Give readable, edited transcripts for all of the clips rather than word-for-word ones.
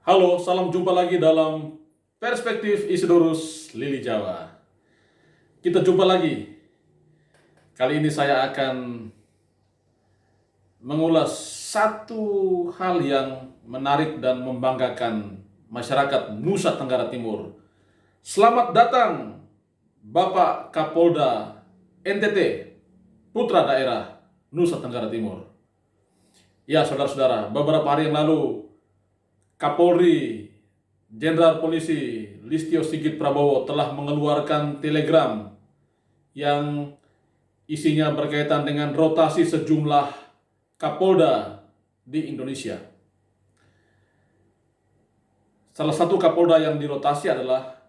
Halo, salam jumpa lagi dalam Perspektif Isidorus Lili Jawa. Kita jumpa lagi. Kali ini saya akan mengulas satu hal yang menarik dan membanggakan masyarakat Nusa Tenggara Timur. Selamat datang Bapak Kapolda NTT, Putra Daerah Nusa Tenggara Timur. Ya, saudara-saudara, beberapa hari yang lalu Kapolri Jenderal Polisi Listio Sigit Prabowo telah mengeluarkan telegram yang isinya berkaitan dengan rotasi sejumlah Kapolda di Indonesia. Salah satu Kapolda yang dirotasi adalah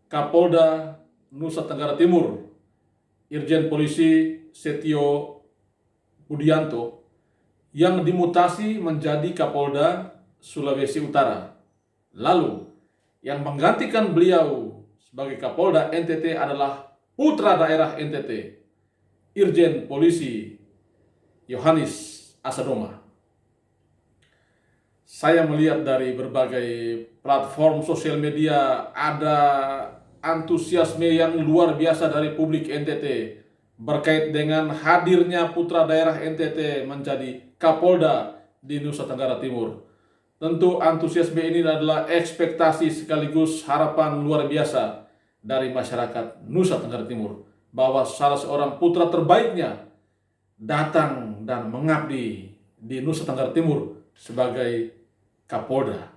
Kapolda Nusa Tenggara Timur, Irjen Polisi Setio Budianto, yang dimutasi menjadi Kapolda Sulawesi Utara. Lalu, yang menggantikan beliau sebagai Kapolda NTT adalah Putra Daerah NTT, Irjen Polisi Yohanis Asadoma. Saya melihat dari berbagai platform sosial media ada antusiasme yang luar biasa dari publik NTT berkait dengan hadirnya Putra Daerah NTT menjadi Kapolda di Nusa Tenggara Timur. Tentu antusiasme ini adalah ekspektasi sekaligus harapan luar biasa dari masyarakat Nusa Tenggara Timur bahwa salah seorang putra terbaiknya datang dan mengabdi di Nusa Tenggara Timur sebagai Kapolda.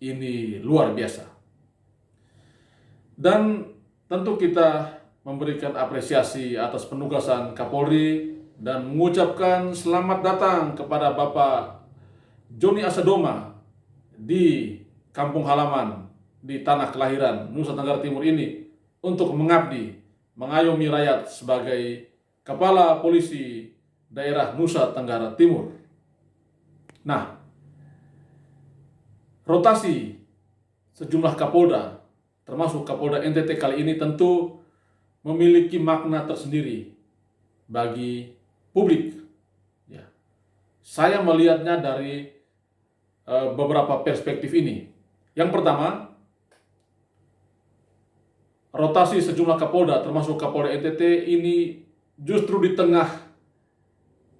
Ini luar biasa. Dan tentu kita memberikan apresiasi atas penugasan Kapolri dan mengucapkan selamat datang kepada Bapak Joni Asadoma di kampung halaman di tanah kelahiran Nusa Tenggara Timur ini untuk mengabdi, mengayomi rakyat sebagai Kepala Polisi Daerah Nusa Tenggara Timur. Nah, rotasi sejumlah Kapolda, termasuk Kapolda NTT kali ini tentu memiliki makna tersendiri bagi publik. Ya. Saya melihatnya dari beberapa perspektif ini. Yang pertama, rotasi sejumlah Kapolda termasuk Kapolda NTT ini justru di tengah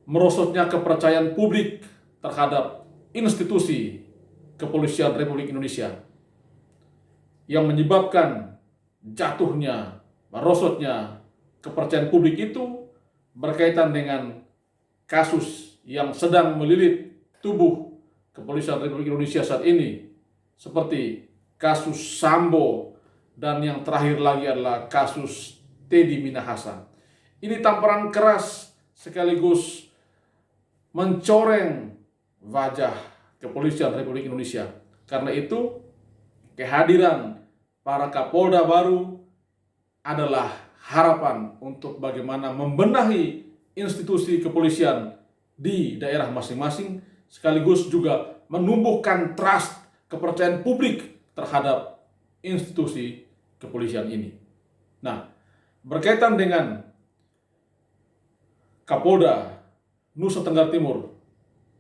merosotnya kepercayaan publik terhadap institusi kepolisian Republik Indonesia yang menyebabkan jatuhnya, merosotnya kepercayaan publik itu berkaitan dengan kasus yang sedang melilit tubuh Kepolisian Republik Indonesia saat ini, seperti kasus Sambo dan yang terakhir lagi adalah kasus Teddy Minahasa. Ini tamparan keras sekaligus mencoreng wajah Kepolisian Republik Indonesia. Karena itu, kehadiran para Kapolda baru adalah harapan untuk bagaimana membenahi institusi kepolisian di daerah masing-masing, sekaligus juga menumbuhkan trust, kepercayaan publik terhadap institusi kepolisian ini. Nah, berkaitan dengan Kapolda Nusa Tenggara Timur,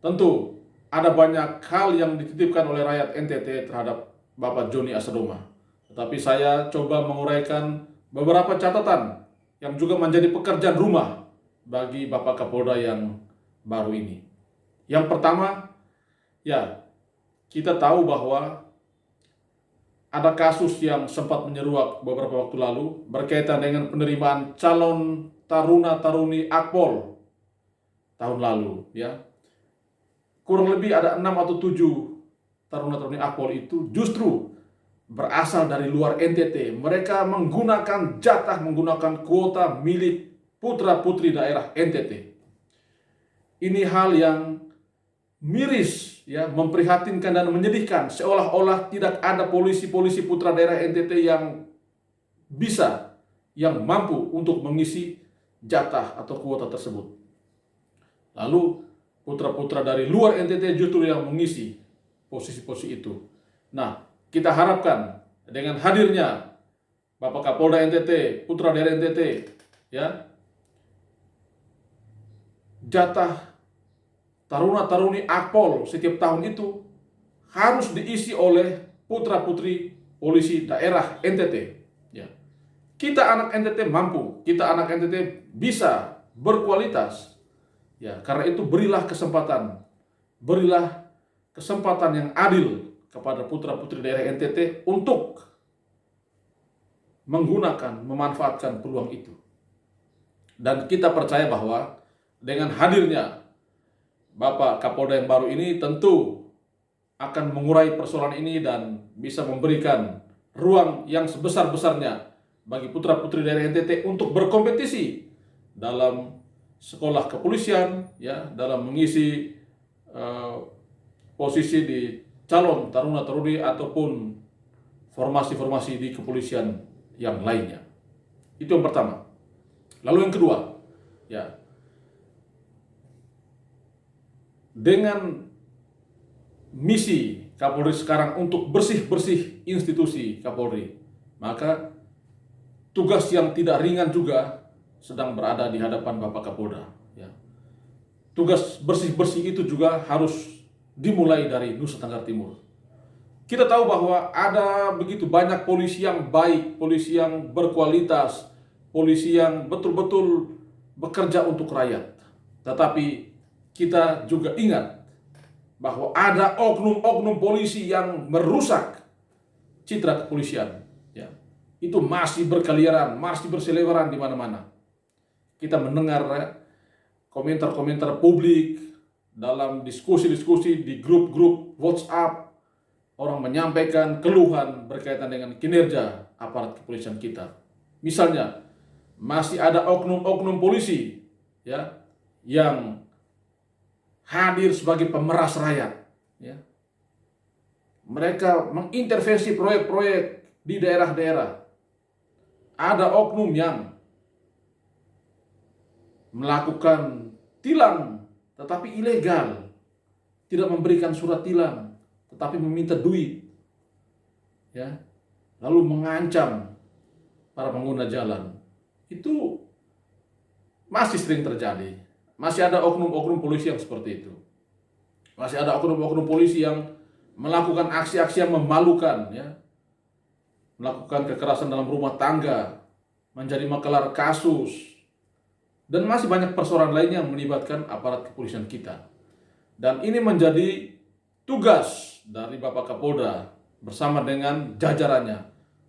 tentu ada banyak hal yang dititipkan oleh rakyat NTT terhadap Bapak Joni Asadoma. Tetapi saya coba menguraikan beberapa catatan yang juga menjadi pekerjaan rumah bagi Bapak Kapolda yang baru ini. Yang pertama, ya, kita tahu bahwa ada kasus yang sempat menyeruak beberapa waktu lalu berkaitan dengan penerimaan calon taruna-taruni Akpol tahun lalu, ya. Kurang lebih ada 6 atau 7 taruna-taruni Akpol itu justru berasal dari luar NTT. Mereka menggunakan jatah, menggunakan kuota milik putra-putri daerah NTT. Ini hal yang miris, ya, memprihatinkan dan menyedihkan, seolah-olah tidak ada polisi-polisi putra daerah NTT yang bisa, yang mampu untuk mengisi jatah atau kuota tersebut. Lalu putra-putra dari luar NTT justru yang mengisi posisi-posisi itu. Nah, kita harapkan dengan hadirnya Bapak Kapolda NTT, putra daerah NTT, ya, jatah taruna-taruni Akpol setiap tahun itu harus diisi oleh putra-putri polisi daerah NTT. Ya. Kita anak NTT mampu, kita anak NTT bisa berkualitas. Ya, karena itu berilah kesempatan yang adil kepada putra-putri daerah NTT untuk memanfaatkan peluang itu. Dan kita percaya bahwa dengan hadirnya Bapak Kapolda yang baru ini tentu akan mengurai persoalan ini dan bisa memberikan ruang yang sebesar-besarnya bagi putra-putri daerah NTT untuk berkompetisi dalam sekolah kepolisian, ya, dalam mengisi posisi di calon taruna-taruni ataupun formasi-formasi di kepolisian yang lainnya. Itu yang pertama. Lalu yang kedua, ya, dengan misi Kapolri sekarang untuk bersih-bersih institusi Kapolri, maka tugas yang tidak ringan juga sedang berada di hadapan Bapak Kapolda. Ya. Tugas bersih-bersih itu juga harus dimulai dari Nusa Tenggara Timur. Kita tahu bahwa ada begitu banyak polisi yang baik, polisi yang berkualitas, polisi yang betul-betul bekerja untuk rakyat. Tetapi kita juga ingat bahwa ada oknum-oknum polisi yang merusak citra kepolisian. Ya. Itu masih berkeliaran, masih berseliweran di mana-mana. Kita mendengar komentar-komentar publik dalam diskusi-diskusi di grup-grup WhatsApp, orang menyampaikan keluhan berkaitan dengan kinerja aparat kepolisian kita. Misalnya, masih ada oknum-oknum polisi, ya, yang hadir sebagai pemeras rakyat. Ya. Mereka mengintervensi proyek-proyek di daerah-daerah. Ada oknum yang melakukan tilang tetapi ilegal, tidak memberikan surat tilang tetapi meminta duit, ya, lalu mengancam para pengguna jalan. Itu masih sering terjadi. Masih ada oknum-oknum polisi yang seperti itu. Masih ada oknum-oknum polisi yang melakukan aksi-aksi yang memalukan, ya, melakukan kekerasan dalam rumah tangga, menjadi maklar kasus, dan masih banyak persoalan lainnya yang melibatkan aparat kepolisian kita. Dan ini menjadi tugas dari Bapak Kapolda bersama dengan jajarannya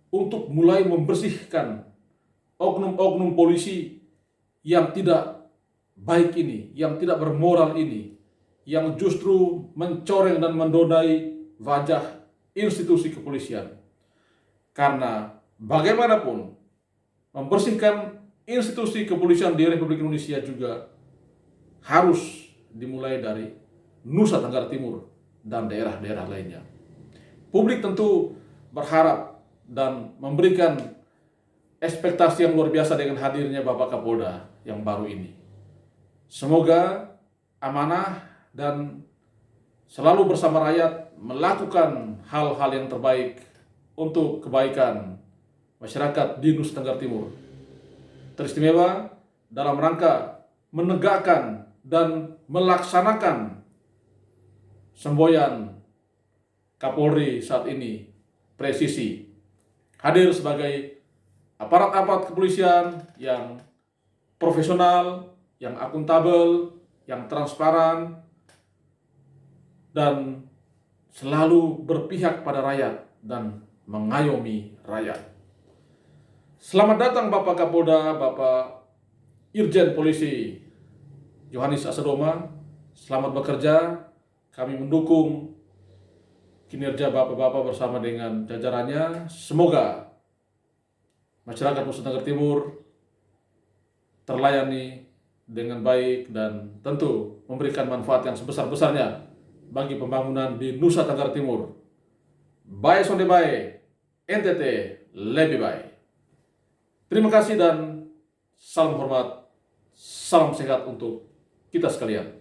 untuk mulai membersihkan oknum-oknum polisi yang tidak baik ini, yang tidak bermoral ini, yang justru mencoreng dan mendodai wajah institusi kepolisian. Karena bagaimanapun membersihkan institusi kepolisian di Republik Indonesia juga harus dimulai dari Nusa Tenggara Timur dan daerah-daerah lainnya. Publik tentu berharap dan memberikan ekspektasi yang luar biasa dengan hadirnya Bapak Kapolda yang baru ini. Semoga amanah dan selalu bersama rakyat melakukan hal-hal yang terbaik untuk kebaikan masyarakat di Nusa Tenggara Timur. Teristimewa dalam rangka menegakkan dan melaksanakan semboyan Kapolri saat ini, presisi. Hadir sebagai aparat-aparat kepolisian yang profesional, yang akuntabel, yang transparan, dan selalu berpihak pada rakyat dan mengayomi rakyat. Selamat datang Bapak Kapolda, Bapak Irjen Polisi Yohanis Asadoma. Selamat bekerja. Kami mendukung kinerja Bapak-Bapak bersama dengan jajarannya. Semoga masyarakat Nusa Tenggara Timur terlayani dengan baik dan tentu memberikan manfaat yang sebesar-besarnya bagi pembangunan di Nusa Tenggara Timur. Bae sonde bae, NTT lebih baik. Terima kasih dan salam hormat, salam sehat untuk kita sekalian.